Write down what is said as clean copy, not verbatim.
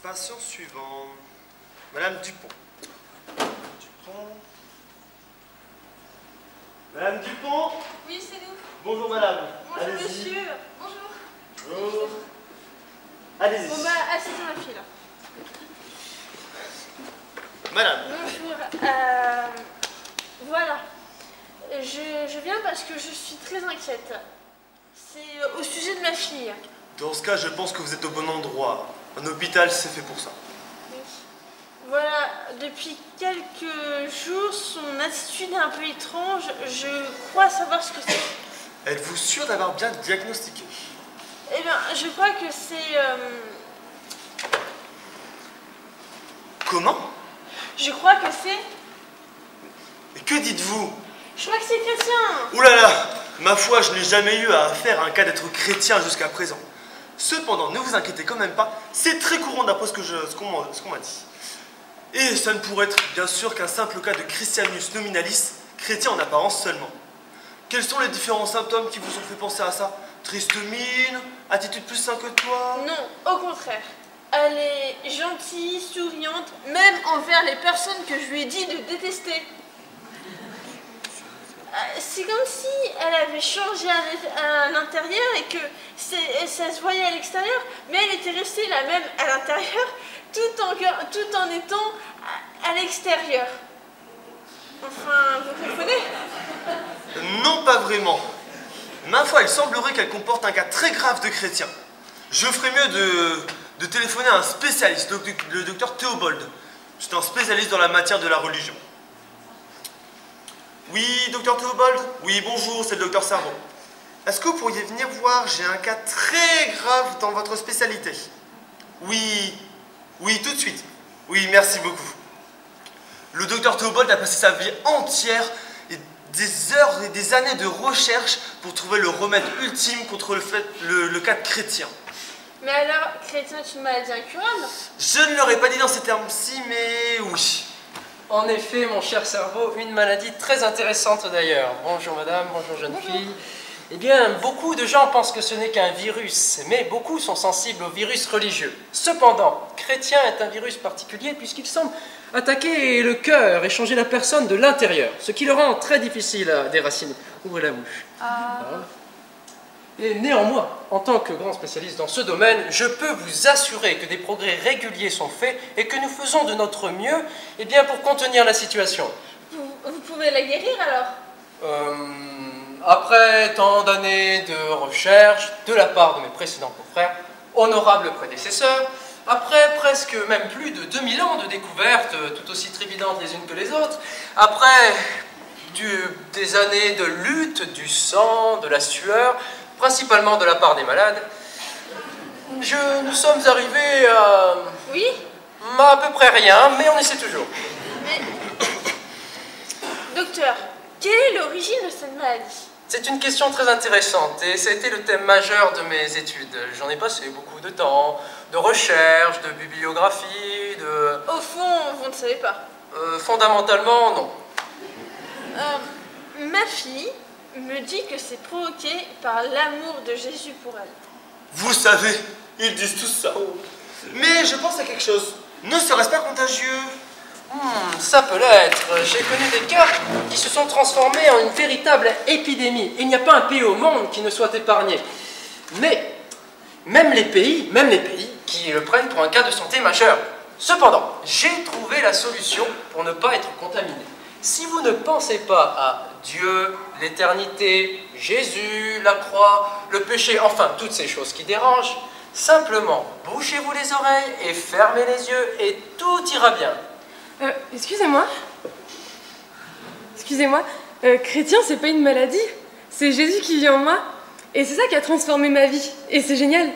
Patient suivant. Madame Dupont. Dupont. Madame Dupont. Oui, c'est nous. Bonjour madame. Bonjour monsieur. Bonjour. Bonjour. Allez-y. Bon bah, asseyez ma fille là. Madame. Bonjour. Voilà. Je viens parce que je suis très inquiète. C'est au sujet de ma fille. Dans ce cas, je pense que vous êtes au bon endroit. Un hôpital, c'est fait pour ça. Oui. Voilà, depuis quelques jours, son attitude est un peu étrange. Je crois savoir ce que c'est. Êtes-vous sûr d'avoir bien diagnostiqué? Eh bien, je crois que c'est... Comment? Je crois que c'est... Et que dites-vous? Je crois que c'est chrétien. Ouh là là! Ma foi, je n'ai jamais eu à faire un cas d'être chrétien jusqu'à présent. Cependant, ne vous inquiétez quand même pas, c'est très courant d'après ce qu'on m'a dit. Et ça ne pourrait être bien sûr qu'un simple cas de Christianus nominalis, chrétien en apparence seulement. Quels sont les différents symptômes qui vous ont fait penser à ça? Triste mine, attitude plus sain que toi? Non, au contraire. Elle est gentille, souriante, même envers les personnes que je lui ai dit de détester. C'est comme si elle avait changé à l'intérieur et que ça se voyait à l'extérieur, mais elle était restée la même à l'intérieur tout en étant à l'extérieur. Enfin, vous comprenez? Non, pas vraiment. Ma foi, il semblerait qu'elle comporte un cas très grave de chrétien. Je ferais mieux de téléphoner à un spécialiste, le docteur Théobald. C'est un spécialiste dans la matière de la religion. Oui, docteur Théobald? Oui, bonjour, c'est le docteur Cerveau. Est-ce que vous pourriez venir voir? J'ai un cas très grave dans votre spécialité. Oui, oui, tout de suite. Oui, merci beaucoup. Le docteur Théobald a passé sa vie entière et des heures et des années de recherche pour trouver le remède ultime contre le cas de chrétien. Mais alors, chrétien est une maladie incurable? Je ne l'aurais pas dit dans ces termes-ci, mais oui. En effet, mon cher cerveau, une maladie très intéressante d'ailleurs. Bonjour madame, bonjour jeune fille. Eh bien, beaucoup de gens pensent que ce n'est qu'un virus, mais beaucoup sont sensibles au virus religieux. Cependant, chrétien est un virus particulier puisqu'il semble attaquer le cœur et changer la personne de l'intérieur, ce qui le rend très difficile à déraciner. Ouvrez la bouche. Et néanmoins, en tant que grand spécialiste dans ce domaine, je peux vous assurer que des progrès réguliers sont faits et que nous faisons de notre mieux pour contenir la situation. Vous pouvez la guérir alors? Après tant d'années de recherche de la part de mes précédents confrères, honorables prédécesseurs, après presque même plus de 2000 ans de découvertes tout aussi trépidantes les unes que les autres, après des années de lutte, du sang, de la sueur, principalement de la part des malades, nous sommes arrivés à... Oui? À peu près rien, mais on essaie toujours. Mais... Docteur, quelle est l'origine de cette maladie? C'est une question très intéressante et ça a été le thème majeur de mes études. J'en ai passé beaucoup de temps, de recherche, de bibliographie, de... Au fond, vous ne savez pas. Fondamentalement, non. Ma fille me dit que c'est provoqué par l'amour de Jésus pour elle. Vous savez, ils disent tous ça. Mais je pense à quelque chose. Ne serait-ce pas contagieux? Ça peut l'être. J'ai connu des cas qui se sont transformés en une véritable épidémie. Il n'y a pas un pays au monde qui ne soit épargné. Mais, même les pays qui le prennent pour un cas de santé majeur. Cependant, j'ai trouvé la solution pour ne pas être contaminé. Si vous ne pensez pas à Dieu, l'éternité, Jésus, la croix, le péché, enfin toutes ces choses qui dérangent, simplement bouchez-vous les oreilles et fermez les yeux et tout ira bien. Excusez-moi, chrétien c'est pas une maladie, c'est Jésus qui vit en moi et c'est ça qui a transformé ma vie et c'est génial.